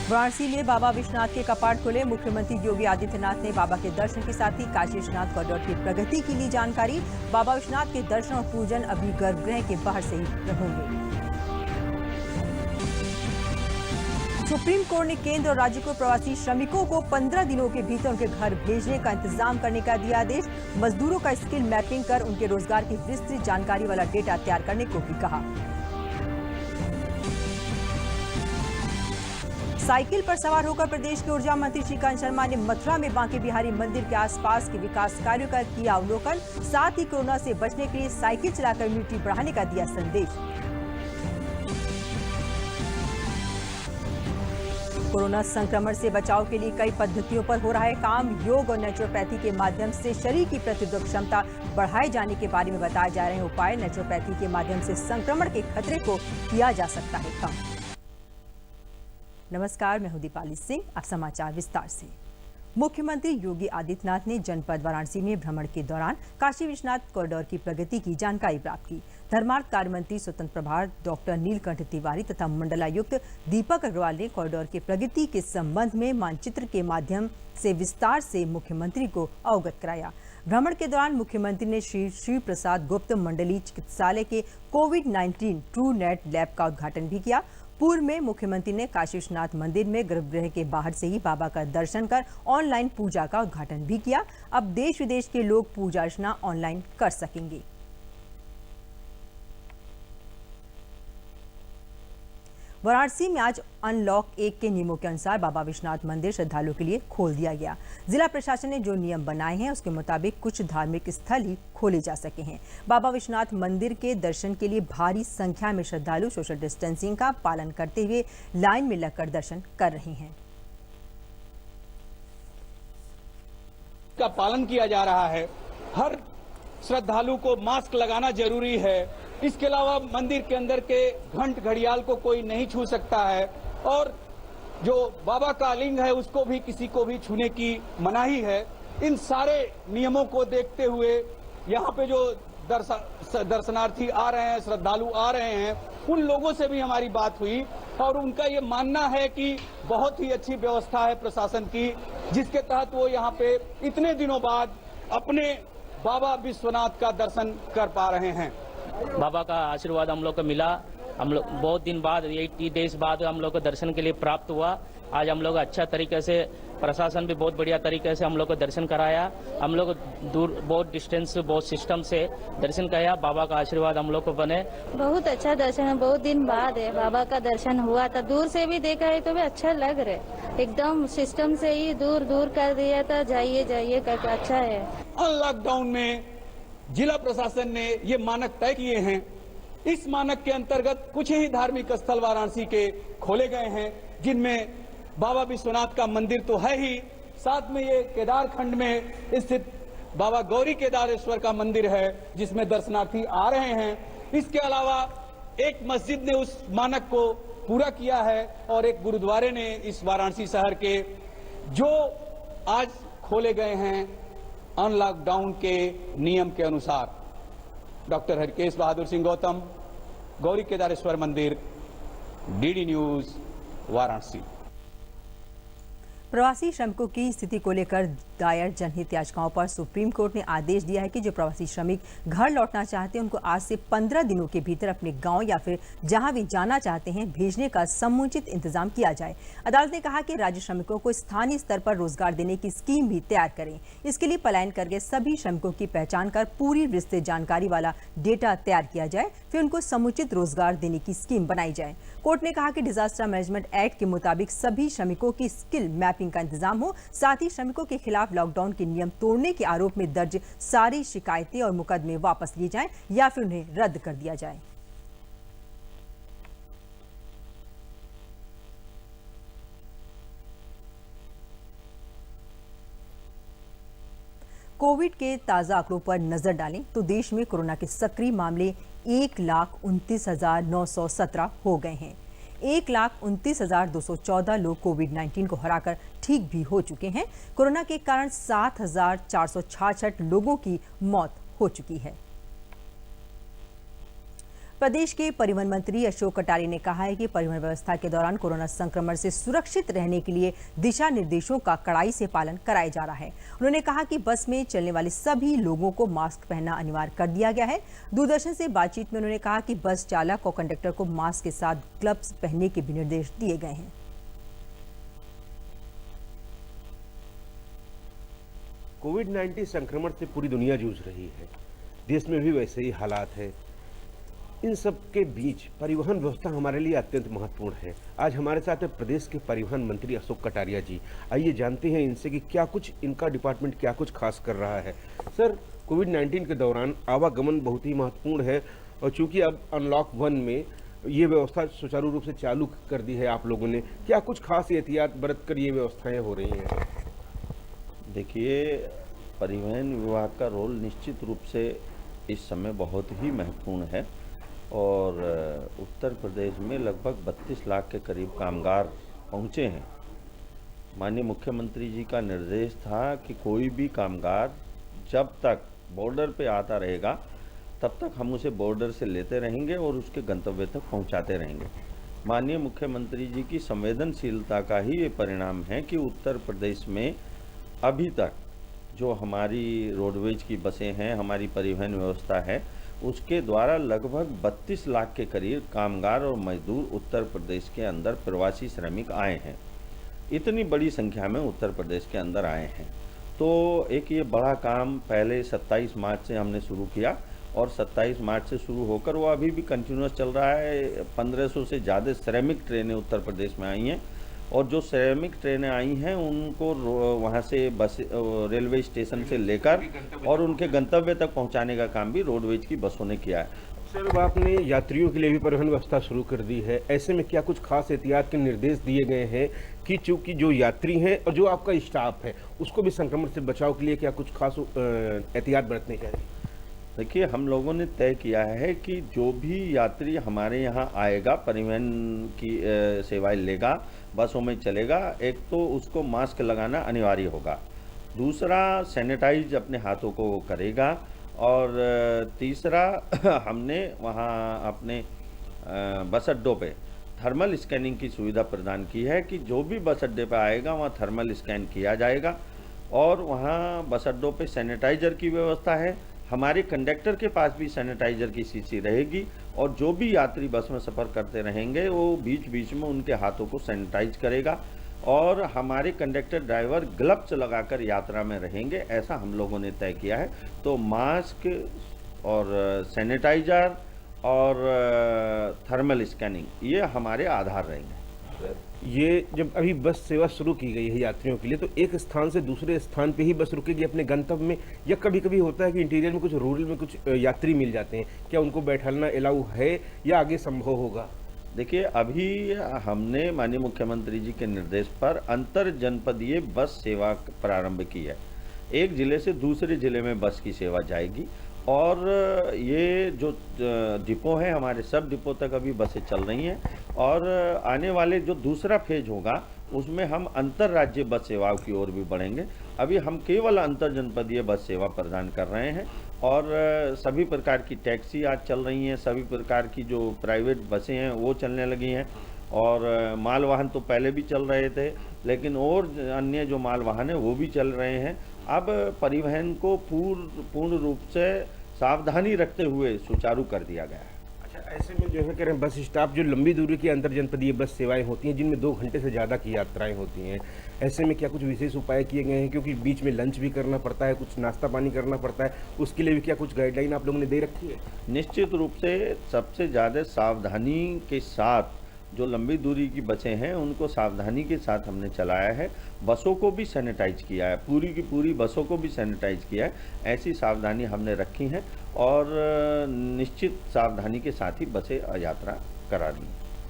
वाराणसी में बाबा विश्वनाथ के कपाट खुले। मुख्यमंत्री योगी आदित्यनाथ ने बाबा के दर्शन के साथ ही काशी विश्वनाथ कॉरिडोर की प्रगति की ली जानकारी। बाबा विश्वनाथ के दर्शन और पूजन अभी गर्भगृह के बाहर से ही होंगे। सुप्रीम कोर्ट ने केंद्र और राज्य को प्रवासी श्रमिकों को 15 दिनों के भीतर उनके घर भेजने का इंतजाम करने का दिया आदेश। मजदूरों का स्किल मैपिंग कर उनके रोजगार की विस्तृत जानकारी वाला डेटा तैयार करने को भी कहा। साइकिल पर सवार होकर प्रदेश के ऊर्जा मंत्री श्रीकांत शर्मा ने मथुरा में बांके बिहारी मंदिर के आसपास के विकास कार्यों का किया अवलोकन। साथ ही कोरोना से बचने के लिए साइकिल चलाकर इम्यूनिटी बढ़ाने का दिया संदेश। कोरोना संक्रमण से बचाव के लिए कई पद्धतियों पर हो रहा है काम। योग और नेचुरोपैथी के माध्यम से शरीर की प्रतिरोधक क्षमता बढ़ाए जाने के बारे में बताए जा रहे हैं उपाय। नेचुरोपैथी के माध्यम से संक्रमण के खतरे को किया जा सकता है कम। नमस्कार, मैं हूं दीपाली सिंह। अब समाचार विस्तार से। मुख्यमंत्री योगी आदित्यनाथ ने जनपद वाराणसी में भ्रमण के दौरान काशी विश्वनाथ कॉरिडोर की प्रगति की जानकारी प्राप्त की। धर्मार्थ कार्य मंत्री स्वतंत्र प्रभार डॉक्टर नीलकंठ तिवारी तथा मंडलायुक्त दीपक अग्रवाल ने कॉरिडोर की प्रगति के संबंध में मानचित्र के माध्यम से विस्तार से मुख्यमंत्री को अवगत कराया। भ्रमण के दौरान मुख्यमंत्री ने श्री शिव प्रसाद गुप्त मंडलीय चिकित्सालय के कोविड-19 ट्रू नेट लैब का उद्घाटन भी किया। पूर्व में मुख्यमंत्री ने काशी विश्वनाथ मंदिर में गर्भगृह के बाहर से ही बाबा का दर्शन कर ऑनलाइन पूजा का उद्घाटन भी किया। अब देश विदेश के लोग पूजा अर्चना ऑनलाइन कर सकेंगे। वाराणसी में आज अनलॉक 1 के नियमों के अनुसार बाबा विश्वनाथ मंदिर श्रद्धालुओं के लिए खोल दिया गया। जिला प्रशासन ने जो नियम बनाए हैं उसके मुताबिक कुछ धार्मिक स्थल ही खोले जा सके हैं। बाबा विश्वनाथ मंदिर के दर्शन के लिए भारी संख्या में श्रद्धालु सोशल डिस्टेंसिंग का पालन करते हुए लाइन में लगकर दर्शन कर रहे हैं। का पालन किया जा रहा है। हर श्रद्धालु को मास्क लगाना जरूरी है। इसके अलावा मंदिर के अंदर के घंट घड़ियाल को कोई नहीं छू सकता है और जो बाबा का लिंग है उसको भी किसी को भी छूने की मनाही है। इन सारे नियमों को देखते हुए यहाँ पे जो दर्शनार्थी आ रहे हैं, श्रद्धालु आ रहे हैं, उन लोगों से भी हमारी बात हुई और उनका ये मानना है कि बहुत ही अच्छी व्यवस्था है प्रशासन की, जिसके तहत वो यहाँ पे इतने दिनों बाद अपने बाबा विश्वनाथ का दर्शन कर पा रहे हैं। बाबा का आशीर्वाद हम लोग को मिला। हम लोग बहुत दिन बाद 80 डेज बाद हम लोग को दर्शन के लिए प्राप्त हुआ। आज हम लोग अच्छा तरीके से, प्रशासन भी बहुत बढ़िया तरीके से हम लोग को दर्शन कराया। हम लोग दूर बहुत डिस्टेंस, बहुत सिस्टम से दर्शन कराया। बाबा का आशीर्वाद हम लोग को बने। बहुत अच्छा दर्शन है, बहुत दिन बाद है बाबा का दर्शन हुआ था। दूर से भी देखा है तो भी अच्छा लग रहा है। एकदम सिस्टम से ही दूर दूर कर दिया था, जाइए जाइए करके अच्छा है। लॉकडाउन में जिला प्रशासन ने ये मानक तय किए हैं। इस मानक के अंतर्गत कुछ ही धार्मिक स्थल वाराणसी के खोले गए हैं, जिनमें बाबा विश्वनाथ का मंदिर तो है ही, साथ में ये केदार खंड में स्थित बाबा गौरी केदारेश्वर का मंदिर है, जिसमें दर्शनार्थी आ रहे हैं। इसके अलावा एक मस्जिद ने उस मानक को पूरा किया है और एक गुरुद्वारे ने इस वाराणसी शहर के जो आज खोले गए हैं अनलॉकडाउन के नियम के अनुसार। डॉक्टर हरकेश बहादुर सिंह गौतम, गौरी केदारेश्वर मंदिर, डीडी न्यूज, वाराणसी। प्रवासी श्रमिकों की स्थिति को लेकर दायर जनहित याचिकाओं पर सुप्रीम कोर्ट ने आदेश दिया है कि जो प्रवासी श्रमिक घर लौटना चाहते हैं उनको आज से 15 दिनों के भीतर अपने गांव या फिर जहां भी जाना चाहते हैं भेजने का समुचित इंतजाम किया जाए। अदालत ने कहा कि राज्य श्रमिकों को स्थानीय स्तर पर रोजगार देने की स्कीम भी तैयार करें। इसके लिए पलायन कर गए सभी श्रमिकों की पहचान कर पूरी विस्तृत जानकारी वाला डेटा तैयार किया जाए, फिर उनको समुचित रोजगार देने की स्कीम बनाई जाए। कोर्ट ने कहा कि डिजास्टर मैनेजमेंट एक्ट के मुताबिक सभी श्रमिकों की स्किल मैपिंग का इंतजाम हो। साथ ही श्रमिकों के खिलाफ लॉकडाउन के नियम तोड़ने के आरोप में दर्ज सारी शिकायतें और मुकदमे वापस लिए जाएं या फिर उन्हें रद्द कर दिया जाए। कोविड के ताजा आंकड़ों पर नजर डालें तो देश में कोरोना के सक्रिय मामले 1,29,917 हो गए हैं। 1,29,214 लोग कोविड-19 को हराकर ठीक भी हो चुके हैं। कोरोना के कारण 7,466 लोगों की मौत हो चुकी है। प्रदेश के परिवहन मंत्री अशोक कटारिया ने कहा है कि परिवहन व्यवस्था के दौरान कोरोना संक्रमण से सुरक्षित रहने के लिए दिशा निर्देशों का कड़ाई से पालन कराया जा रहा है। उन्होंने कहा कि बस में चलने वाले सभी लोगों को मास्क पहनना अनिवार्य कर दिया गया है। दूरदर्शन से बातचीत में उन्होंने कहा कि बस चालक और कंडक्टर को मास्क के साथ ग्लव्स पहनने के भी निर्देश दिए गए हैं। कोविड-19 संक्रमण से पूरी दुनिया जूझ रही है, देश में भी वैसे ही हालात है। इन सब के बीच परिवहन व्यवस्था हमारे लिए अत्यंत महत्वपूर्ण है। आज हमारे साथ है प्रदेश के परिवहन मंत्री अशोक कटारिया जी। आइए जानते हैं इनसे कि क्या कुछ इनका डिपार्टमेंट क्या कुछ खास कर रहा है। सर, कोविड-19 के दौरान आवागमन बहुत ही महत्वपूर्ण है और चूंकि अब अनलॉक 1 में ये व्यवस्था सुचारू रूप से चालू कर दी है आप लोगों ने, क्या कुछ खास एहतियात बरत कर ये व्यवस्थाएं हो रही हैं? देखिए, परिवहन विभाग का रोल निश्चित रूप से इस समय बहुत ही महत्वपूर्ण है और उत्तर प्रदेश में लगभग 32 लाख के करीब कामगार पहुंचे हैं। माननीय मुख्यमंत्री जी का निर्देश था कि कोई भी कामगार जब तक बॉर्डर पे आता रहेगा तब तक हम उसे बॉर्डर से लेते रहेंगे और उसके गंतव्य तक पहुंचाते रहेंगे। माननीय मुख्यमंत्री जी की संवेदनशीलता का ही ये परिणाम है कि उत्तर प्रदेश में अभी तक जो हमारी रोडवेज की बसें हैं, हमारी परिवहन व्यवस्था है, उसके द्वारा लगभग 32 लाख के करीब कामगार और मजदूर उत्तर प्रदेश के अंदर प्रवासी श्रमिक आए हैं। इतनी बड़ी संख्या में उत्तर प्रदेश के अंदर आए हैं, तो एक ये बड़ा काम पहले 27 मार्च से हमने शुरू किया और 27 मार्च से शुरू होकर वो अभी भी कंटिन्यूस चल रहा है। 1500 से ज़्यादा श्रमिक ट्रेनें उत्तर प्रदेश में आई हैं और जो श्रमिक ट्रेनें आई हैं उनको वहाँ से बस रेलवे स्टेशन से लेकर और उनके गंतव्य तक पहुँचाने का काम भी रोडवेज की बसों ने किया है। सर, आपने यात्रियों के लिए भी परिवहन व्यवस्था शुरू कर दी है। ऐसे में क्या कुछ खास एहतियात के निर्देश दिए गए हैं कि चूंकि जो यात्री हैं और जो आपका स्टाफ है उसको भी संक्रमण से बचाव के लिए क्या कुछ खास एहतियात बरतने चाहिए? देखिए, हम लोगों ने तय किया है कि जो भी यात्री हमारे यहाँ आएगा, परिवहन की सेवाएं लेगा, बसों में चलेगा, एक तो उसको मास्क लगाना अनिवार्य होगा, दूसरा सैनिटाइज अपने हाथों को करेगा और तीसरा हमने वहाँ अपने बस अड्डों पे थर्मल स्कैनिंग की सुविधा प्रदान की है कि जो भी बस अड्डे पे आएगा वहाँ थर्मल स्कैन किया जाएगा और वहाँ बस अड्डों पे सैनिटाइजर की व्यवस्था है। हमारे कंडक्टर के पास भी सैनिटाइजर की शीशी रहेगी और जो भी यात्री बस में सफ़र करते रहेंगे वो बीच बीच में उनके हाथों को सैनिटाइज करेगा और हमारे कंडक्टर ड्राइवर ग्लव्स लगाकर यात्रा में रहेंगे, ऐसा हम लोगों ने तय किया है। तो मास्क और सैनिटाइजर और थर्मल स्कैनिंग ये हमारे आधार रहेंगे। ये जब अभी बस सेवा शुरू की गई है यात्रियों के लिए, तो एक स्थान से दूसरे स्थान पे ही बस रुकेगी अपने गंतव्य में, या कभी कभी होता है कि इंटीरियर में कुछ रूरल में कुछ यात्री मिल जाते हैं, क्या उनको बैठाना अलाउ है या आगे संभव होगा? देखिए, अभी हमने माननीय मुख्यमंत्री जी के निर्देश पर अंतर जनपदीय बस सेवा प्रारंभ की है। एक जिले से दूसरे जिले में बस की सेवा जाएगी और ये जो डिपो हैं हमारे, सब डिपो तक अभी बसें चल रही हैं और आने वाले जो दूसरा फेज होगा उसमें हम अंतर राज्य बस सेवाओं की ओर भी बढ़ेंगे। अभी हम केवल अंतर जनपदीय बस सेवा प्रदान कर रहे हैं और सभी प्रकार की टैक्सी आज चल रही हैं, सभी प्रकार की जो प्राइवेट बसें हैं वो चलने लगी हैं और माल वाहन तो पहले भी चल रहे थे, लेकिन और अन्य जो माल वाहन है वो भी चल रहे हैं। अब परिवहन को पूर्ण रूप से सावधानी रखते हुए सुचारू कर दिया गया है। अच्छा, ऐसे में जो है कह रहे हैं बस स्टाफ जो लंबी दूरी की अंतर जनपदीय बस सेवाएं होती हैं जिनमें 2 घंटे से ज़्यादा की यात्राएं होती हैं, ऐसे में क्या कुछ विशेष उपाय किए गए हैं? क्योंकि बीच में लंच भी करना पड़ता है, कुछ नाश्ता पानी करना पड़ता है, उसके लिए भी क्या कुछ गाइडलाइन आप लोगों ने दे रखी है? निश्चित रूप से सबसे ज़्यादा सावधानी के साथ जो लंबी दूरी की बसें हैं उनको सावधानी के साथ हमने चलाया है। बसों को भी सैनिटाइज किया है, पूरी की पूरी बसों को भी सैनिटाइज किया है, ऐसी सावधानी हमने रखी है और निश्चित सावधानी के साथ ही बसें यात्रा करा दी।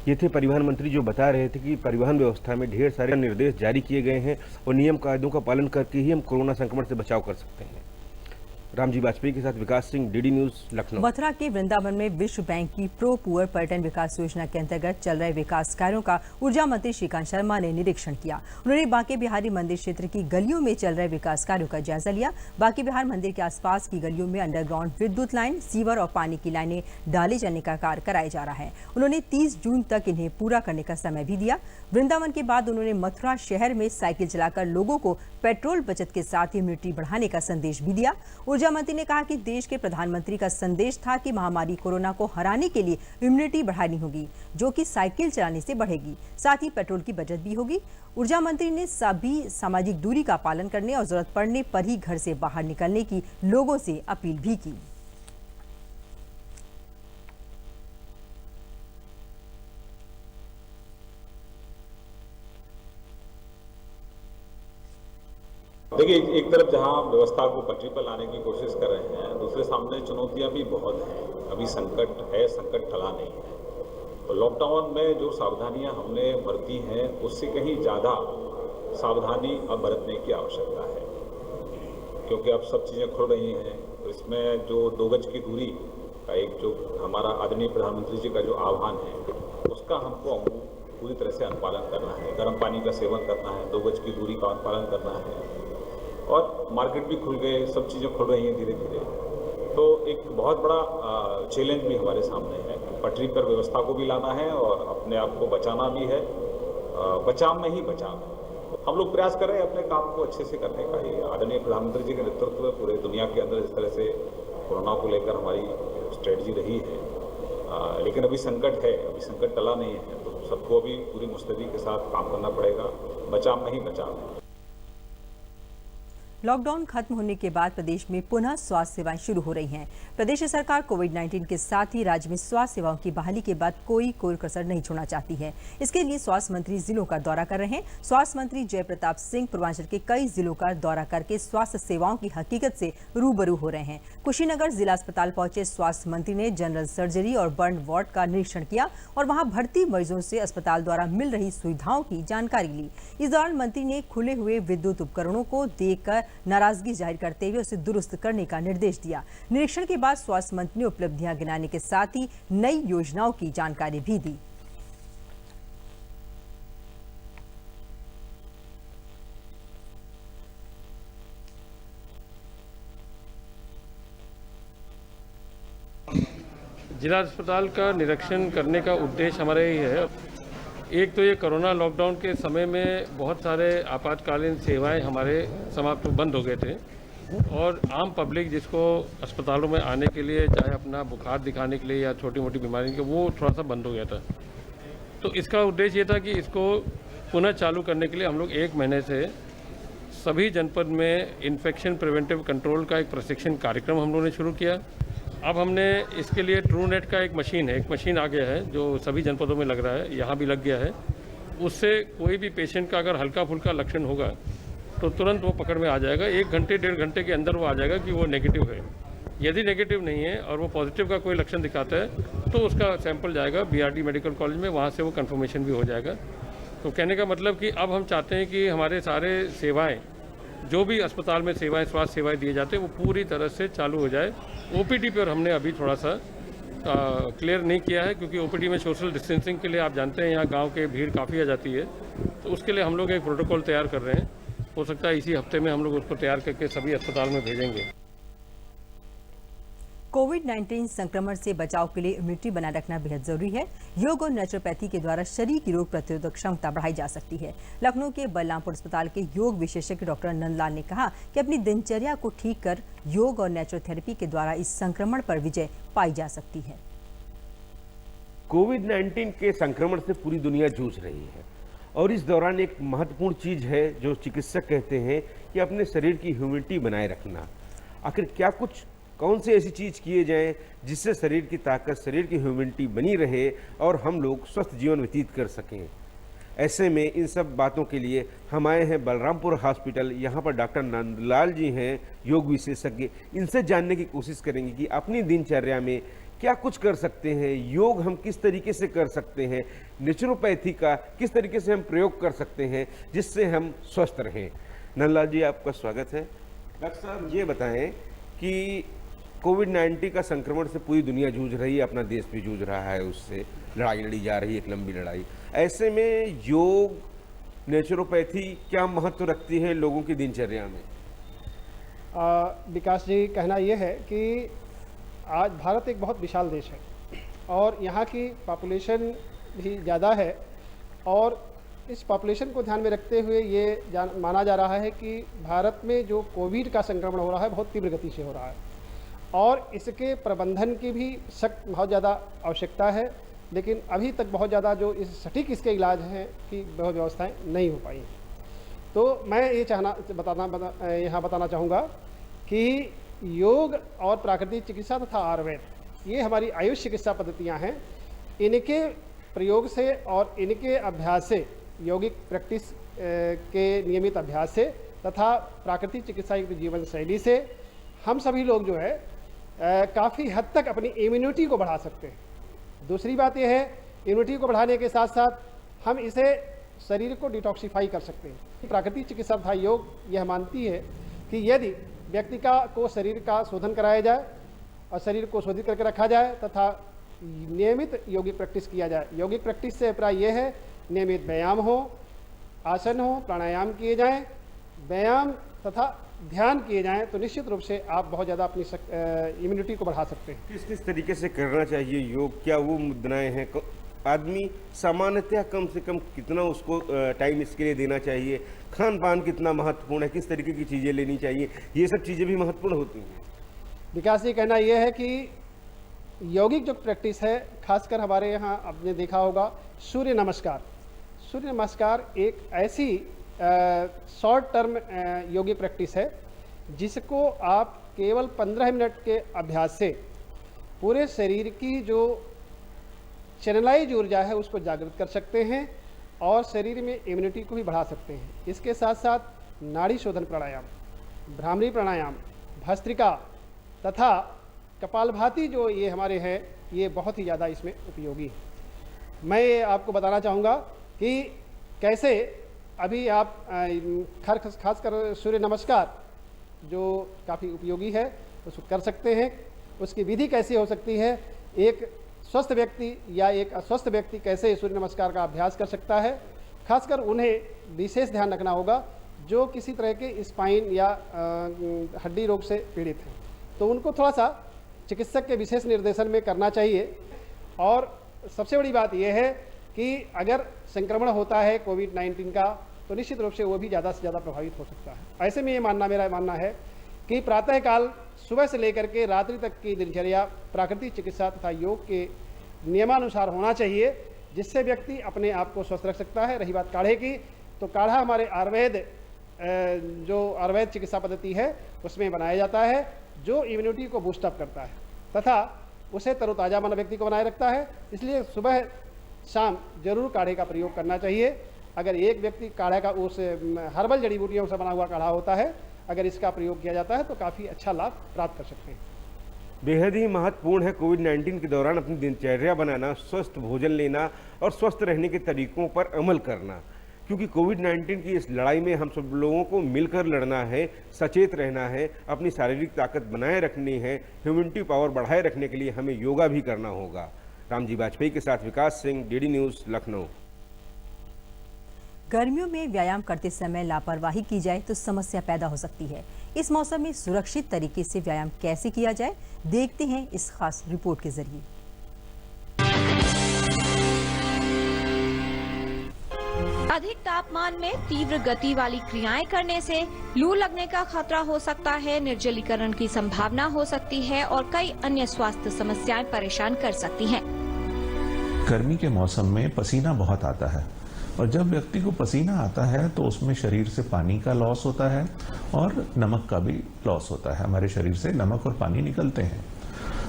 ये थे परिवहन मंत्री जो बता रहे थे कि परिवहन व्यवस्था में ढेर सारे निर्देश जारी किए गए हैं और नियम कायदों का पालन करके ही हम कोरोना संक्रमण से बचाव कर सकते हैं। रामजी वाजपेयी के साथ विकास सिंह, डीडी न्यूज, लखनऊ। मथुरा के वृंदावन में विश्व बैंक की प्रो पुअर पर्यटन विकास योजना के अंतर्गत चल रहे विकास कार्यों का ऊर्जा मंत्री श्रीकांत शर्मा ने निरीक्षण किया। उन्होंने बांके बिहारी मंदिर क्षेत्र की गलियों में चल रहे विकास कार्यों का जायजा लिया। बांके बिहार मंदिर के आसपास की गलियों में अंडरग्राउंड विद्युत लाइन, सीवर और पानी की लाइनें डाले जाने का कार्य कराया जा रहा है। उन्होंने 30 जून तक इन्हें पूरा करने का समय भी दिया। वृंदावन के बाद उन्होंने मथुरा शहर में साइकिल चलाकर लोगों को पेट्रोल बचत के साथ इम्यूनिटी बढ़ाने का संदेश भी दिया। ऊर्जा मंत्री ने कहा कि देश के प्रधानमंत्री का संदेश था कि महामारी कोरोना को हराने के लिए इम्यूनिटी बढ़ानी होगी, जो कि साइकिल चलाने से बढ़ेगी, साथ ही पेट्रोल की बचत भी होगी। ऊर्जा मंत्री ने सभी सामाजिक दूरी का पालन करने और जरूरत पड़ने पर ही घर से बाहर निकलने की लोगों से अपील भी की। देखिए, एक तरफ जहां व्यवस्था को पटरी पर लाने की कोशिश कर रहे हैं, दूसरे सामने चुनौतियां भी बहुत हैं। अभी संकट है, संकट टला नहीं है। तो लॉकडाउन में जो सावधानियां हमने बरती हैं, उससे कहीं ज़्यादा सावधानी अब बरतने की आवश्यकता है, क्योंकि अब सब चीज़ें खुल रही हैं। तो इसमें जो 2 गज की दूरी का एक जो हमारा आदरणीय प्रधानमंत्री जी का जो आह्वान है, उसका हमको पूरी तरह से अनुपालन करना है। गर्म पानी का सेवन करना है, 2 गज की दूरी का अनुपालन करना है, और मार्केट भी खुल गए, सब चीज़ें खुल रही हैं धीरे धीरे। तो एक बहुत बड़ा चैलेंज भी हमारे सामने है। पटरी पर व्यवस्था को भी लाना है और अपने आप को बचाना भी है। बचाव में ही बचाव है। हम लोग प्रयास कर रहे हैं अपने काम को अच्छे से करने का। ही आदरणीय प्रधानमंत्री जी के नेतृत्व में पूरे दुनिया के अंदर इस तरह से कोरोना को लेकर हमारी स्ट्रेटजी रही है। लेकिन अभी संकट है, अभी संकट टला नहीं है, तो सबको अभी पूरी मुस्तैदी के साथ काम करना पड़ेगा। बचाव में ही बचाव है। लॉकडाउन खत्म होने के बाद प्रदेश में पुनः स्वास्थ्य सेवाएं शुरू हो रही हैं। प्रदेश सरकार कोविड-19 के साथ ही राज्य में स्वास्थ्य सेवाओं की बहाली के बाद कोई कसर नहीं छोड़ना चाहती है। इसके लिए स्वास्थ्य मंत्री जिलों का दौरा कर रहे हैं। स्वास्थ्य मंत्री जय प्रताप सिंह पूर्वांचल के कई जिलों का दौरा करके स्वास्थ्य सेवाओं की हकीकत से रूबरू हो रहे हैं। कुशीनगर जिला अस्पताल पहुंचे स्वास्थ्य मंत्री ने जनरल सर्जरी और बर्न वार्ड का निरीक्षण किया और वहां भर्ती मरीजों से अस्पताल द्वारा मिल रही सुविधाओं की जानकारी ली। इस दौरान मंत्री ने खुले हुए विद्युत उपकरणों को देखकर नाराजगी जाहिर करते हुए उसे दुरुस्त करने का निर्देश दिया। निरीक्षण के बाद स्वास्थ्य मंत्री ने उपलब्धियां गिनाने के साथ ही नई योजनाओं की जानकारी भी दी। जिला अस्पताल का निरीक्षण करने का उद्देश्य हमारा यही है। एक तो ये कोरोना लॉकडाउन के समय में बहुत सारे आपातकालीन सेवाएं हमारे समाप्त बंद हो गए थे और आम पब्लिक जिसको अस्पतालों में आने के लिए, चाहे अपना बुखार दिखाने के लिए या छोटी मोटी बीमारी के, वो थोड़ा सा बंद हो गया था। तो इसका उद्देश्य ये था कि इसको पुनः चालू करने के लिए हम लोग 1 महीने से सभी जनपद में इन्फेक्शन प्रिवेंटिव कंट्रोल का एक प्रशिक्षण कार्यक्रम हम लोगों ने शुरू किया। अब हमने इसके लिए ट्रूनेट का एक मशीन आ गया है जो सभी जनपदों में लग रहा है, यहाँ भी लग गया है। उससे कोई भी पेशेंट का अगर हल्का फुल्का लक्षण होगा तो तुरंत वो पकड़ में आ जाएगा। 1 घंटे 1.5 घंटे के अंदर वो आ जाएगा कि वो नेगेटिव है। यदि नेगेटिव नहीं है और वो पॉजिटिव का कोई लक्षण दिखाता है तो उसका सैंपल जाएगा BRD मेडिकल कॉलेज में, वहाँ से वो कंफर्मेशन भी हो जाएगा। तो कहने का मतलब कि अब हम चाहते हैं कि हमारे सारे सेवाएँ, जो भी अस्पताल में सेवाएं, स्वास्थ्य सेवाएं दिए जाते हैं, वो पूरी तरह से चालू हो जाए। OPD पर हमने अभी थोड़ा सा क्लियर नहीं किया है, क्योंकि OPD में सोशल डिस्टेंसिंग के लिए आप जानते हैं यहाँ गांव के भीड़ काफ़ी आ जाती है, तो उसके लिए हम लोग एक प्रोटोकॉल तैयार कर रहे हैं। हो सकता है इसी हफ्ते में हम लोग उसको तैयार करके सभी अस्पताल में भेजेंगे। कोविड-19 संक्रमण से बचाव के लिए इम्यूनिटी बनाए रखना बेहद जरूरी है। योग और नेचुरोपैथी के द्वारा शरीर की रोग प्रतिरोधक क्षमता बढ़ाई जा सकती है। लखनऊ के बलरामपुर अस्पताल के योग विशेषज्ञ डॉक्टर नंदलाल ने कहा कि अपनी दिनचर्या को ठीक कर योग और नेचुरोथेरेपी के द्वारा इस संक्रमण पर विजय पाई जा सकती है। कोविड-19 के संक्रमण से पूरी दुनिया जूझ रही है और इस दौरान एक महत्वपूर्ण चीज है जो चिकित्सक कहते हैं कि अपने शरीर की ह्यूमिडिटी बनाए रखना। आखिर क्या कुछ कौन सी ऐसी चीज़ किए जाएं जिससे शरीर की ताकत, शरीर की ह्यूमिडिटी बनी रहे और हम लोग स्वस्थ जीवन व्यतीत कर सकें। ऐसे में इन सब बातों के लिए हम आए हैं बलरामपुर हॉस्पिटल। यहाँ पर डॉक्टर नंदलाल जी हैं, योग विशेषज्ञ। इनसे जानने की कोशिश करेंगे कि अपनी दिनचर्या में क्या कुछ कर सकते हैं, योग हम किस तरीके से कर सकते हैं, नेचुरोपैथी का किस तरीके से हम प्रयोग कर सकते हैं जिससे हम स्वस्थ रहें। नंदलाल जी, आपका स्वागत है। डॉक्टर साहब, ये बताएं कि कोविड-19 का संक्रमण से पूरी दुनिया जूझ रही है, अपना देश भी जूझ रहा है, उससे लड़ाई लड़ी जा रही है, एक लंबी लड़ाई। ऐसे में योग, नेचुरोपैथी क्या महत्व रखती है लोगों की दिनचर्या में? विकास जी, कहना यह है कि आज भारत एक बहुत विशाल देश है और यहाँ की पॉपुलेशन भी ज़्यादा है और इस पॉपुलेशन को ध्यान में रखते हुए ये माना जा रहा है कि भारत में जो कोविड का संक्रमण हो रहा है बहुत तीव्र गति से हो रहा है और इसके प्रबंधन की भी सख्त बहुत ज़्यादा आवश्यकता है, लेकिन अभी तक बहुत ज़्यादा जो इस सटीक इसके इलाज हैं की व्यवस्थाएं नहीं हो पाई। तो मैं ये यहाँ बताना चाहूँगा कि योग और प्राकृतिक चिकित्सा तथा आयुर्वेद ये हमारी आयुष चिकित्सा पद्धतियाँ हैं। इनके प्रयोग से और इनके अभ्यास से, यौगिक प्रैक्टिस के नियमित अभ्यास से तथा प्राकृतिक चिकित्सा युक्त जीवन शैली से हम सभी लोग जो है काफ़ी हद तक अपनी इम्यूनिटी को बढ़ा सकते हैं। दूसरी बात यह है, इम्यूनिटी को बढ़ाने के साथ साथ हम इसे शरीर को डिटॉक्सिफाई कर सकते हैं। प्राकृतिक चिकित्सा तथा योग यह मानती है कि यदि व्यक्ति को शरीर का शोधन कराया जाए और शरीर को शोधित करके रखा जाए तथा नियमित यौगिक प्रैक्टिस किया जाए। यौगिक प्रैक्टिस से अभिप्राय यह है नियमित व्यायाम हो, आसन हो, प्राणायाम किए जाएं, व्यायाम तथा ध्यान किए जाएं तो निश्चित रूप से आप बहुत ज़्यादा अपनी इम्यूनिटी को बढ़ा सकते हैं। किस किस तरीके से करना चाहिए योग? क्या वो मुद्राएं हैं? आदमी सामान्यतः कम से कम कितना उसको टाइम इसके लिए देना चाहिए? खान पान कितना महत्वपूर्ण है? किस तरीके की चीज़ें लेनी चाहिए? ये सब चीज़ें भी महत्वपूर्ण होती हैं। विकास जी, कहना यह है कि यौगिक जो प्रैक्टिस है, खासकर हमारे यहाँ आपने देखा होगा सूर्य नमस्कार। सूर्य नमस्कार एक ऐसी शॉर्ट टर्म यौगिक प्रैक्टिस है जिसको आप केवल 15 मिनट के अभ्यास से पूरे शरीर की जो चैनलाइज ऊर्जा है उसको जागृत कर सकते हैं और शरीर में इम्यूनिटी को भी बढ़ा सकते हैं। इसके साथ साथ नाड़ी शोधन प्राणायाम, भ्रामरी प्राणायाम, भस्त्रिका तथा कपालभाति जो ये हमारे हैं ये बहुत ही ज़्यादा इसमें उपयोगी है। मैं ये आपको बताना चाहूँगा कि कैसे अभी आप खासकर सूर्य नमस्कार जो काफ़ी उपयोगी है उसको कर सकते हैं। उसकी विधि कैसी हो सकती है, एक स्वस्थ व्यक्ति या एक अस्वस्थ व्यक्ति कैसे सूर्य नमस्कार का अभ्यास कर सकता है। खासकर उन्हें विशेष ध्यान रखना होगा जो किसी तरह के स्पाइन या हड्डी रोग से पीड़ित हैं, तो उनको थोड़ा सा चिकित्सक के विशेष निर्देशन में करना चाहिए। और सबसे बड़ी बात यह है कि अगर संक्रमण होता है कोविड-19 का तो निश्चित रूप से वो भी ज़्यादा से ज़्यादा प्रभावित हो सकता है। ऐसे में ये मेरा मानना है कि प्रातःकाल सुबह से लेकर के रात्रि तक की दिनचर्या प्राकृतिक चिकित्सा तथा योग के नियमानुसार होना चाहिए, जिससे व्यक्ति अपने आप को स्वस्थ रख सकता है। रही बात काढ़े की, तो काढ़ा हमारे जो आयुर्वेद चिकित्सा पद्धति है उसमें बनाया जाता है जो इम्यूनिटी को बूस्टअप करता है तथा उसे तरोताज़ा मन व्यक्ति को बनाए रखता है। इसलिए सुबह शाम जरूर काढ़े का प्रयोग करना चाहिए। अगर एक व्यक्ति काढ़े का उस हर्बल जड़ी बूटियों से बना हुआ काढ़ा होता है, अगर इसका प्रयोग किया जाता है तो काफ़ी अच्छा लाभ प्राप्त कर सकते हैं। बेहद ही महत्वपूर्ण है कोविड-19 के दौरान अपनी दिनचर्या बनाना, स्वस्थ भोजन लेना और स्वस्थ रहने के तरीकों पर अमल करना, क्योंकि कोविड-19 की इस लड़ाई में हम सब लोगों को मिलकर लड़ना है, सचेत रहना है, अपनी शारीरिक ताकत बनाए रखनी है, ह्यूमनिटी पावर बढ़ाए रखने के लिए हमें योगा भी करना होगा। रामजी वाजपेयी के साथ विकास सिंह, डीडी न्यूज़, लखनऊ। गर्मियों में व्यायाम करते समय लापरवाही की जाए तो समस्या पैदा हो सकती है। इस मौसम में सुरक्षित तरीके से व्यायाम कैसे किया जाए, देखते हैं इस खास रिपोर्ट के जरिए। अधिक तापमान में तीव्र गति वाली क्रियाएं करने से लू लगने का खतरा हो सकता है, निर्जलीकरण की संभावना हो सकती है और कई अन्य स्वास्थ्य समस्याएं परेशान कर सकती हैं। गर्मी के मौसम में पसीना बहुत आता है और जब व्यक्ति को पसीना आता है तो उसमें शरीर से पानी का लॉस होता है और नमक का भी लॉस होता है। हमारे शरीर से नमक और पानी निकलते हैं,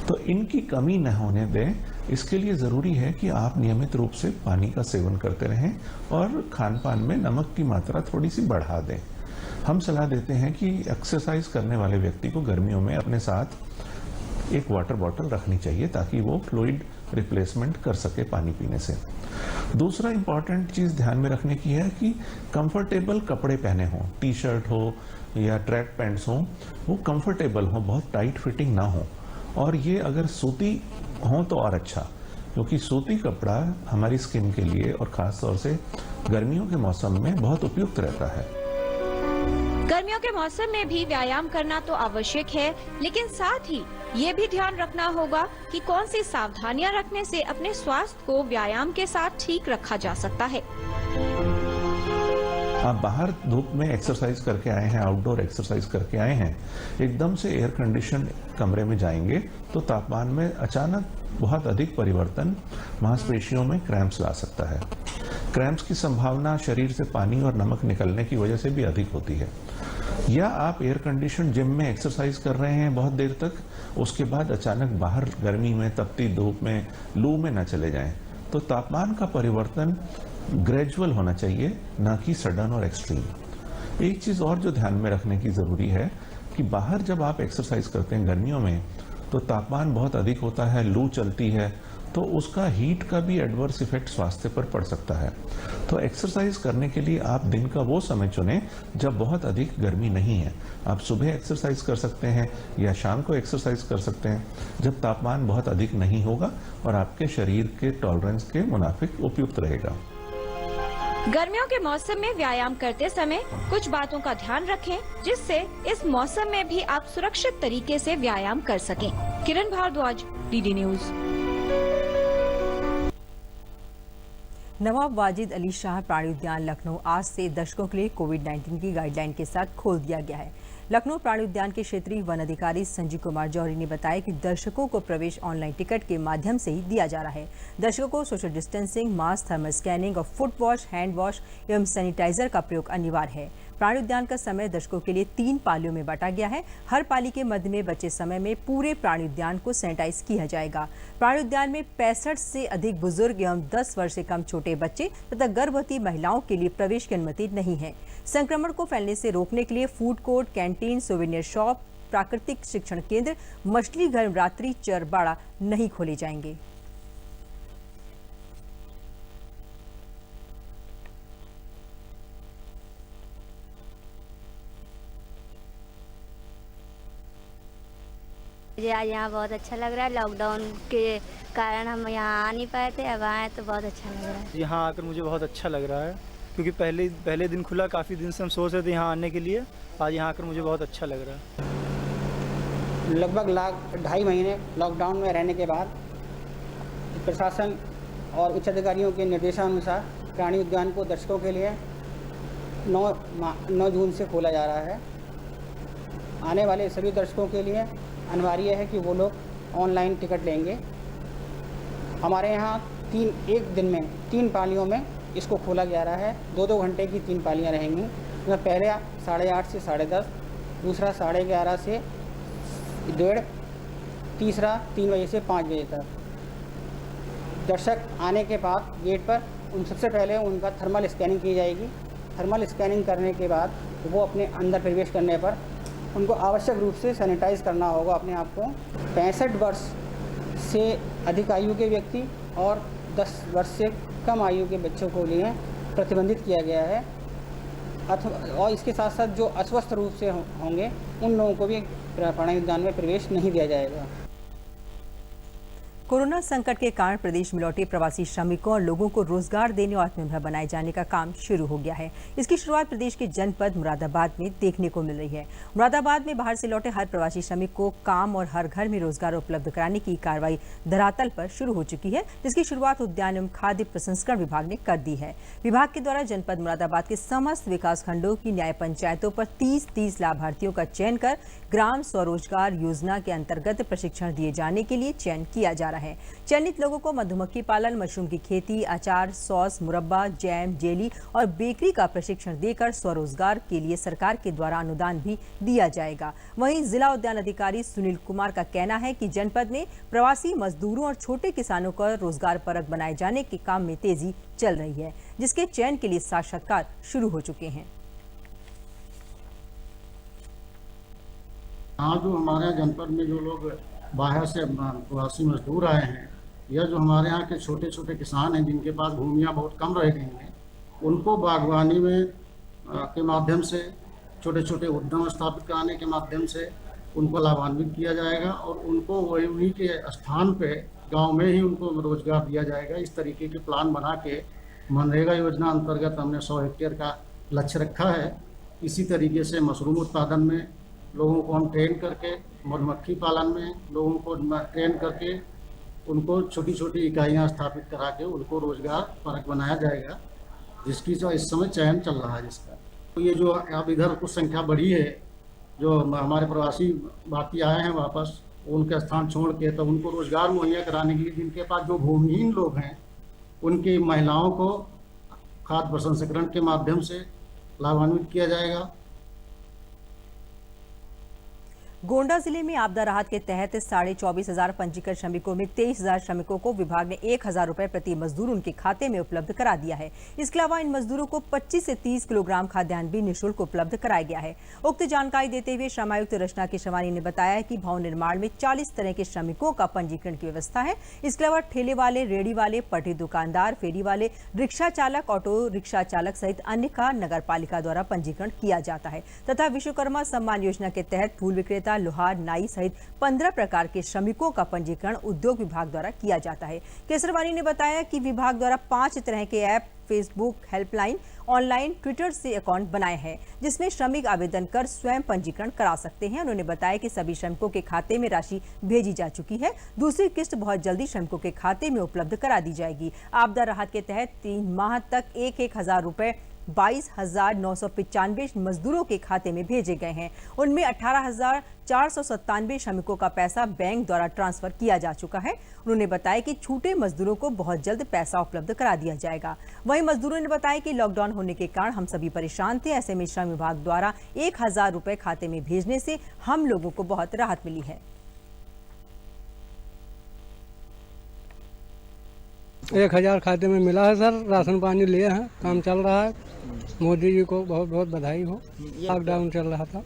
तो इनकी कमी न होने दें, इसके लिए ज़रूरी है कि आप नियमित रूप से पानी का सेवन करते रहें और खान पान में नमक की मात्रा थोड़ी सी बढ़ा दें। हम सलाह देते हैं कि एक्सरसाइज करने वाले व्यक्ति को गर्मियों में अपने साथ एक वाटर बॉटल रखनी चाहिए ताकि वो फ्लूइड रिप्लेसमेंट कर सके पानी पीने से। दूसरा इंपॉर्टेंट चीज़ ध्यान में रखने की है कि कंफर्टेबल कपड़े पहने हों, टी शर्ट हो या ट्रैक पैंट्स हों, वो कंफर्टेबल हो, बहुत टाइट फिटिंग ना हो। और ये अगर सूती हो तो और अच्छा, क्योंकि सूती कपड़ा हमारी स्किन के लिए और ख़ास तौर से गर्मियों के मौसम में बहुत उपयुक्त रहता है। गर्मियों के मौसम में भी व्यायाम करना तो आवश्यक है, लेकिन साथ ही ये भी ध्यान रखना होगा कि कौन सी सावधानियां रखने से अपने स्वास्थ्य को व्यायाम के साथ ठीक रखा जा सकता है। आप बाहर धूप में एक्सरसाइज करके आए हैं, आउटडोर एक्सरसाइज करके आए हैं, एकदम से एयर कंडीशन कमरे में जाएंगे तो तापमान में अचानक बहुत अधिक परिवर्तन मांसपेशियों में क्रैम्प्स ला सकता है। क्रैम्प्स की संभावना शरीर से पानी और नमक निकलने की वजह से भी अधिक होती है। या आप एयर कंडीशन जिम में एक्सरसाइज कर रहे हैं बहुत देर तक, उसके बाद अचानक बाहर गर्मी में तपती धूप में लू में न चले जाएं, तो तापमान का परिवर्तन ग्रेजुअल होना चाहिए, ना कि सडन और एक्सट्रीम। एक चीज़ और जो ध्यान में रखने की ज़रूरी है कि बाहर जब आप एक्सरसाइज करते हैं गर्मियों में तो तापमान बहुत अधिक होता है, लू चलती है, तो उसका हीट का भी एडवर्स इफेक्ट स्वास्थ्य पर पड़ सकता है। तो एक्सरसाइज करने के लिए आप दिन का वो समय चुनें जब बहुत अधिक गर्मी नहीं है। आप सुबह एक्सरसाइज कर सकते हैं या शाम को एक्सरसाइज कर सकते हैं जब तापमान बहुत अधिक नहीं होगा और आपके शरीर के टॉलरेंस के मुनाफिक उपयुक्त रहेगा। गर्मियों के मौसम में व्यायाम करते समय कुछ बातों का ध्यान रखें, जिससे इस मौसम में भी आप सुरक्षित तरीके से व्यायाम कर सकें। किरण भारद्वाज, डीडी न्यूज। नवाब वाजिद अली शाह प्राणी उद्यान लखनऊ आज से दर्शकों के लिए कोविड-19 की गाइडलाइन के साथ खोल दिया गया है। लखनऊ प्राणी उद्यान के क्षेत्रीय वन अधिकारी संजीव कुमार जौहरी ने बताया कि दर्शकों को प्रवेश ऑनलाइन टिकट के माध्यम से ही दिया जा रहा है। दर्शकों को social distancing, mask, thermal scanning और फुट वॉश, हैंड वॉश एवं सैनिटाइजर का प्रयोग अनिवार्य है। प्राणी उद्यान का समय दर्शकों के लिए 3 पालियों में बांटा गया है। हर पाली के मध्य में बचे समय में पूरे प्राणी उद्यान को सैनिटाइज किया जाएगा। प्राणी उद्यान में 65 से अधिक बुजुर्ग एवं 10 वर्ष से कम छोटे बच्चे तथा गर्भवती महिलाओं के लिए प्रवेश की अनुमति नहीं है। संक्रमण को फैलने से रोकने के लिए food court, canteen, souvenir shop, प्राकृतिक शिक्षण केंद्र, मछली घर, रात्रि चर बाड़ा नहीं खोले जाएंगे। मुझे आज यहाँ बहुत अच्छा लग रहा है। लॉकडाउन के कारण हम यहाँ आ नहीं पाए थे, अब आए तो बहुत अच्छा लग रहा है। यहाँ आकर मुझे बहुत अच्छा लग रहा है, क्योंकि पहले दिन खुला, काफ़ी दिन से हम सोच रहे थे यहाँ आने के लिए। आज यहाँ आकर मुझे बहुत अच्छा लग रहा है। लगभग 2.5 महीने लॉकडाउन में रहने के बाद प्रशासन और उच्च अधिकारियों के निर्देशानुसार प्राणी उद्यान को दर्शकों के लिए 9 जून से खोला जा रहा है। आने वाले सभी दर्शकों के लिए अनिवार्य है कि वो लोग ऑनलाइन टिकट लेंगे। हमारे यहाँ एक दिन में 3 पालियों में इसको खोला जा रहा है। 2-2 घंटे की 3 पालियाँ रहेंगी। मतलब पहले 8:30 से 10:30, दूसरा 11:30 से 1:30, तीसरा 3 बजे से 5 बजे तक। दर्शक आने के बाद गेट पर सबसे पहले उनका थर्मल स्कैनिंग की जाएगी। थर्मल स्कैनिंग करने के बाद वो अपने अंदर प्रवेश करने पर उनको आवश्यक रूप से सैनिटाइज करना होगा अपने आप को। 65 वर्ष से अधिक आयु के व्यक्ति और 10 वर्ष से कम आयु के बच्चों को लिए प्रतिबंधित किया गया है। और इसके साथ साथ जो अस्वस्थ रूप से होंगे उन लोगों को भी प्राणी उद्यान में प्रवेश नहीं दिया जाएगा। कोरोना संकट के कारण प्रदेश में लौटे प्रवासी श्रमिकों और लोगों को रोजगार देने और आत्मनिर्भर बनाए जाने का काम शुरू हो गया है। इसकी शुरुआत प्रदेश के जनपद मुरादाबाद में देखने को मिल रही है। मुरादाबाद में बाहर से लौटे हर प्रवासी श्रमिक को काम और हर घर में रोजगार उपलब्ध कराने की कार्रवाई धरातल पर शुरू हो चुकी है, जिसकी शुरुआत उद्यान एवं खाद्य प्रसंस्करण विभाग ने कर दी है। विभाग के द्वारा जनपद मुरादाबाद के समस्त विकास खंडों की न्याय पंचायतों पर 30-30 लाभार्थियों का चयन कर ग्राम स्वरोजगार योजना के अंतर्गत प्रशिक्षण दिए जाने के लिए चयन किया जा रहा है। चयनित लोगों को मधुमक्खी पालन, मशरूम की खेती, अचार, सॉस, मुरब्बा, जैम, जेली और बेकरी का प्रशिक्षण देकर स्वरोजगार के लिए सरकार के द्वारा अनुदान भी दिया जाएगा। वहीं जिला उद्यान अधिकारी सुनील कुमार का कहना है कि जनपद में प्रवासी मजदूरों और छोटे किसानों को रोजगार परक बनाए जाने के काम में तेजी चल रही है, जिसके चयन के लिए साक्षात्कार शुरू हो चुके हैं। आज जो हमारे जनपद में जो लोग बाहर से प्रवासी मजदूर आए हैं या जो हमारे यहाँ के छोटे छोटे किसान हैं जिनके पास भूमियाँ बहुत कम रह गई हैं, उनको बागवानी में के माध्यम से छोटे छोटे उद्यम स्थापित कराने के माध्यम से उनको लाभान्वित किया जाएगा और उनको वही उन्हीं के स्थान पे गांव में ही उनको रोजगार दिया जाएगा। इस तरीके के प्लान बना के मनरेगा योजना अंतर्गत हमने 100 हेक्टेयर का लक्ष्य रखा है। इसी तरीके से मशरूम उत्पादन में लोगों को हम ट्रेन करके, मधुमक्खी पालन में लोगों को ट्रेन करके उनको छोटी छोटी इकाइयाँ स्थापित करा के उनको रोजगार परक बनाया जाएगा, जिसकी जो इस समय चयन चल रहा है जिसका। तो ये जो अब इधर कुछ संख्या बढ़ी है, जो हमारे प्रवासी भारतीय आए हैं वापस, उनके स्थान छोड़ के, तो उनको रोजगार मुहैया कराने के लिए जिनके पास जो भूमिहीन लोग हैं उनकी महिलाओं को खाद्य प्रसंस्करण के माध्यम से लाभान्वित किया जाएगा। गोंडा जिले में आपदा राहत के तहत 24,500 पंजीकृत श्रमिकों में 23,000 श्रमिकों को विभाग ने 1,000 रुपए प्रति मजदूर उनके खाते में उपलब्ध करा दिया है। इसके अलावा इन मजदूरों को 25 से 30 किलोग्राम खाद्यान्न भी निःशुल्क उपलब्ध कराया गया है। उक्त जानकारी देते हुए श्रमायुक्त रचना केशवानी ने बताया कि भवन निर्माण में 40 तरह के श्रमिकों का पंजीकरण की व्यवस्था है। इसके अलावा ठेले वाले, रेडी वाले, पटरी दुकानदार, फेरी वाले, रिक्शा चालक, ऑटो रिक्शा चालक सहित अन्य का नगर पालिका द्वारा पंजीकरण किया जाता है तथा विश्वकर्मा सम्मान योजना के तहत फूल विक्रेता, लोहार, नाई सहित 15 प्रकार के श्रमिकों का पंजीकरण उद्योग विभाग द्वारा किया जाता है। केसरवानी ने बताया कि विभाग द्वारा 5 तरह के app, Facebook, helpline, online, Twitter से अकाउंट बनाए हैं जिसमें श्रमिक आवेदन कर स्वयं पंजीकरण करा सकते हैं। उन्होंने बताया कि सभी श्रमिकों के खाते में राशि भेजी जा चुकी है। दूसरी किस्त बहुत जल्दी श्रमिकों के खाते में उपलब्ध करा दी जाएगी। आपदा राहत के तहत 3 माह तक 1,000 रुपए 22,995 मजदूरों के खाते में भेजे गए हैं। उनमें 18,497 श्रमिकों का पैसा बैंक द्वारा ट्रांसफर किया जा चुका है। उन्होंने बताया कि छूटे मजदूरों को बहुत जल्द पैसा उपलब्ध करा दिया जाएगा। वहीं मजदूरों ने बताया कि लॉकडाउन होने के कारण हम सभी परेशान थे, ऐसे में श्रम विभाग द्वारा 1,000 रुपए खाते में भेजने से हम लोगों को बहुत राहत मिली है। 1,000 खाते में मिला है सर, राशन पानी लिए हैं, काम चल रहा है। मोदी जी को बहुत बहुत बधाई हो। लॉकडाउन चल रहा था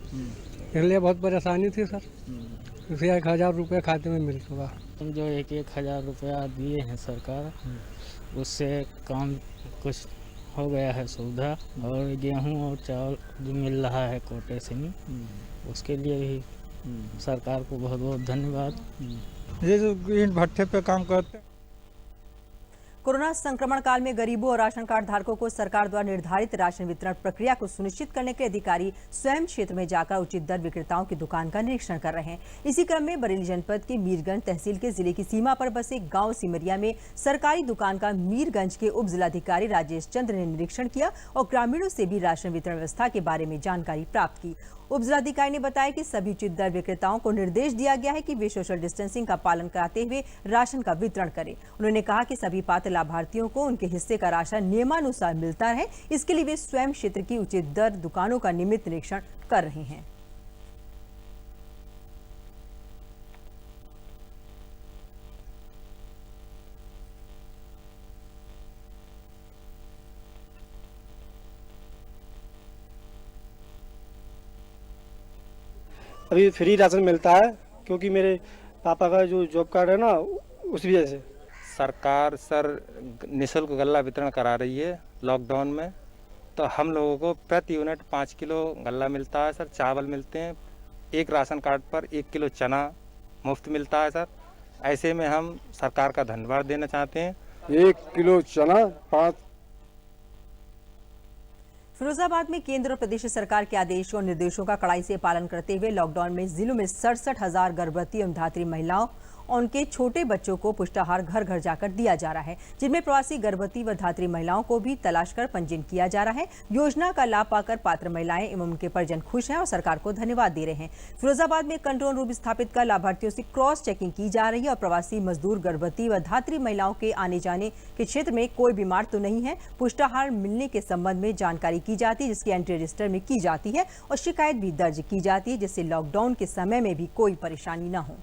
इसलिए बहुत परेशानी थी सर, इसलिए 1,000 रुपये खाते में मिल चुका। जो 1,000 रुपया दिए हैं सरकार, उससे काम कुछ हो गया है सुविधा, और गेहूं और चावल जो मिल रहा है कोटे से नहीं, उसके लिए भी सरकार को बहुत बहुत धन्यवाद। ये जो ईंट भट्ठे पे काम करते हैं। कोरोना संक्रमण काल में गरीबों और राशन कार्ड धारकों को सरकार द्वारा निर्धारित राशन वितरण प्रक्रिया को सुनिश्चित करने के अधिकारी स्वयं क्षेत्र में जाकर उचित दर विक्रेताओं की दुकान का निरीक्षण कर रहे हैं। इसी क्रम में बरेली जनपद के मीरगंज तहसील के जिले की सीमा पर बसे गांव सिमरिया में सरकारी दुकान का मीरगंज के उप जिलाधिकारी राजेश चंद्र ने निरीक्षण किया और ग्रामीणों से भी राशन वितरण व्यवस्था के बारे में जानकारी प्राप्त की। उप जिलाधिकारी ने बताया कि सभी उचित दर विक्रेताओं को निर्देश दिया गया है कि वे सोशल डिस्टेंसिंग का पालन कराते हुए राशन का वितरण करें। उन्होंने कहा कि सभी पात्र लाभार्थियों को उनके हिस्से का राशन नियमानुसार मिलता रहे, इसके लिए वे स्वयं क्षेत्र की उचित दर दुकानों का नियमित निरीक्षण कर रहे हैं। अभी फ्री राशन मिलता है क्योंकि मेरे पापा का जो जॉब कार्ड है ना, उस वजह से सरकार सर निःशुल्क गल्ला वितरण करा रही है लॉकडाउन में। तो हम लोगों को प्रति यूनिट 5 किलो गल्ला मिलता है सर, चावल मिलते हैं, एक राशन कार्ड पर 1 किलो चना मुफ्त मिलता है सर। ऐसे में हम सरकार का धन्यवाद देना चाहते हैं। 1 किलो चना 5। फिरोजाबाद में केंद्र और प्रदेश सरकार के आदेशों और निर्देशों का कड़ाई से पालन करते हुए लॉकडाउन में जिलों में 67,000 गर्भवती एवं धात्री महिलाओं और उनके छोटे बच्चों को पुष्टाहार घर घर जाकर दिया जा रहा है, जिनमें प्रवासी गर्भवती व धात्री महिलाओं को भी तलाश कर पंजीयन किया जा रहा है। योजना का लाभ पाकर पात्र महिलाएं एवं उनके परिजन खुश हैं और सरकार को धन्यवाद दे रहे हैं। फिरोजाबाद में कंट्रोल रूम स्थापित कर लाभार्थियों से क्रॉस चेकिंग की जा रही है और प्रवासी मजदूर, गर्भवती व धात्री महिलाओं के आने जाने के क्षेत्र में कोई बीमार तो नहीं है। पुष्टाहार मिलने के संबंध में जानकारी की जाती है, जिसकी एंट्री रजिस्टर में की जाती है और शिकायत भी दर्ज की जाती है, जिससे लॉकडाउन के समय में भी कोई परेशानी न हो।